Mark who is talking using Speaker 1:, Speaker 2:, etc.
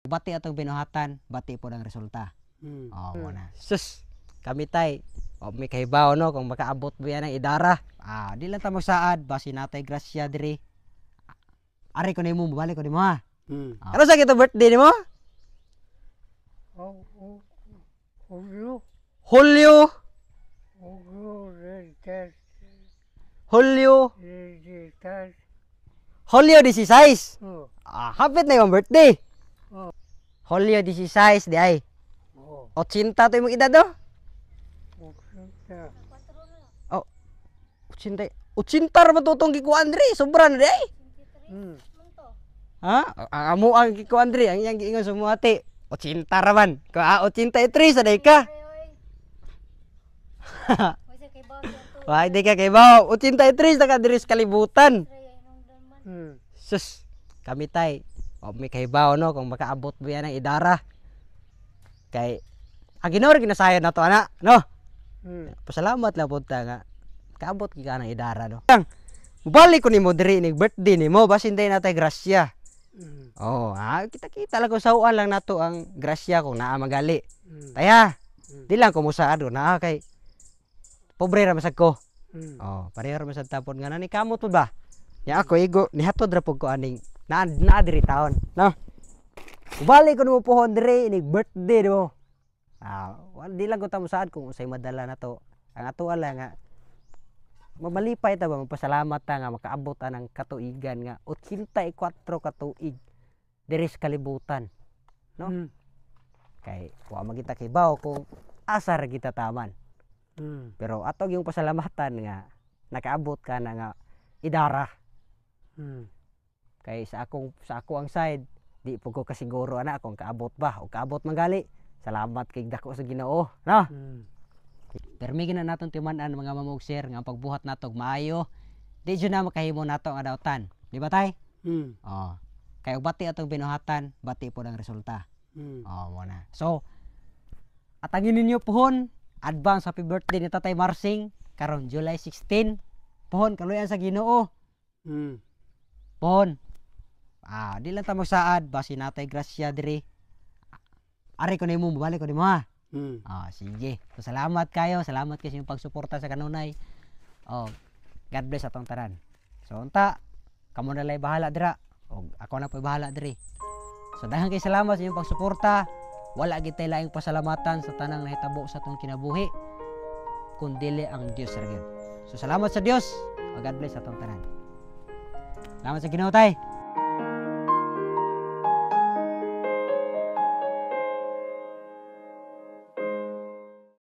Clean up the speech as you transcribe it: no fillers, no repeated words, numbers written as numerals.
Speaker 1: Bati atong binuhatan, bati po ang resulta. Oh, muna. Sus, kami tay. O may kahibaw no kung makaabot mo yan ng idara. Di lang ta magsaad basi natay grasya diri. Ari ko nimo balik ko nimo ha. Ano sa kita birthday nimo?
Speaker 2: Julio.
Speaker 1: Hulyo. Hulyo 16. Hapit na yung birthday. Hulyo 16 di ay. 80 to imong edad do? Oh. 80. 80 ra man tutong gikuan diri, sobra na di ay. Ha? Amo ang gikuan diri, ang iyang giingon sa mo ate. 80 ra man. Ko 83 sa day ka. Why di ka kay baw? 83 na ka diri sa kalibutan. Sus, kami tay. O may kahibaw no kung makaabot mo yan ng idara. Kay ang Ginoo ginasayad na to ana, no? Pasalamat lang pud ta nga kaabot ki ka ng idara no. Balik ko nimo diri ning birthday nimo basin day natay grasya. Kita-kita lang ko sauan lang nato ang grasya kung naa magali. Taya, di lang ko musaad na kay pobre ra masag ko. Pareho ra masag tapon nga nani kamot pud ba? Ya ako igo nihatod ra pud ko aning naa diri taon, no? Balik ko nimo pohon diri ning birthday mo. Di lang ko ta musaad kung usay madala na to. Ang ato ala nga mamalipay ta ba magpasalamat ta nga makaabot ang katuigan nga 84 katuig diri sa kalibutan, no? Kay wa magita kay baw kung asa ra kita taman. Pero atog yung pasalamatan nga nakaabot ka na nga idara. Kay sa ako ang side di po ko kasiguro ana kung kaabot ba o kaabot manggali. Salamat kay dako sa Ginoo, no? Permi na naton timan-an mga mamugser nga pagbuhat natog maayo. Di jud na makahimo nato ang adawtan. Di ba tay? Kay bati atong binuhatan, bati po ang resulta. Muna. So, atangin ninyo pohon, advance happy birthday ni Tatay Marsing karon July 16. Pohon kaluyan sa Ginoo. Pohon. Di lang ta magsaad basi natay grasya diri. Ari ko nimo balik ko nimo ha. Sige. So, salamat kayo. Salamat kayo sa inyong pagsuporta sa kanunay. God bless atong tanan. So, unta, kamo na lay bahala dira. O, ako na po bahala diri. So, dahil kayo salamat sa inyong pagsuporta. Wala gitay laing pasalamatan sa tanang nahitabo sa atong kinabuhi. Kundili ang Dios ra gyud. So, salamat sa Dios. O, God bless atong tanan. Salamat sa Ginoo tay.